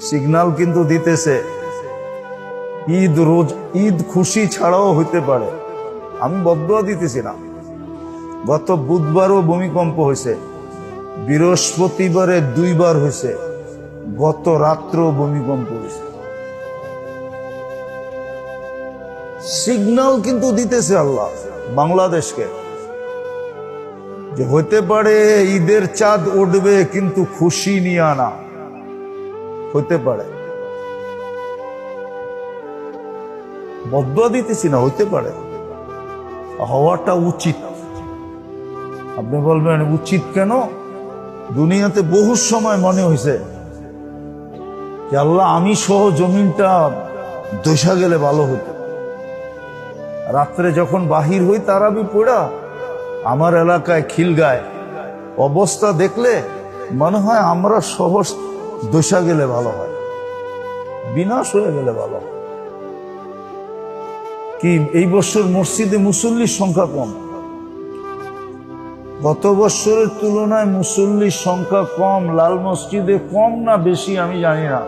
Signal কিন্তু দিতেছে ঈদ খুশি ছাড়াও হইতে পারে। আমি বদদুয়া দিতেছি না। গত বুধবারও ভূমিকম্প হয়েছে, বৃহস্পতিবারে 2 বার হয়েছে, গত রাত্রেও ভূমিকম্প হয়েছে। সিগন্যাল কিন্তু দিতেছে আল্লাহ বাংলাদেশকে যে হইতে পারে ঈদের চাঁদ উঠবে, কিন্তু খুশি নিয়ে আনা হইতে পারে। বদদুয়া দিতেছি না, হইতে পারে, হওয়াটা উচিত। আপনি বলবেন উচিত কেন? দুনিয়াতে বহু সময় মনে হয়েছে যে আল্লাহ আমি সহ জমিনটা দশা গেলে ভালো হতো। রাত্রে যখন বাহির হই তারাবি পড়া, আমার এলাকায় খিলগায় অবস্থা দেখলে মনে হয় আমরা সহ দশা গেলে ভালো হয়, বিনাশ হয়ে গেলে ভালো হয়। কি এই বছর মসজিদে মুসল্লির সংখ্যা কম? গত বছরের তুলনায় মুসল্লির সংখ্যা কম, লাল মসজিদে কম না বেশি আমি জানি না।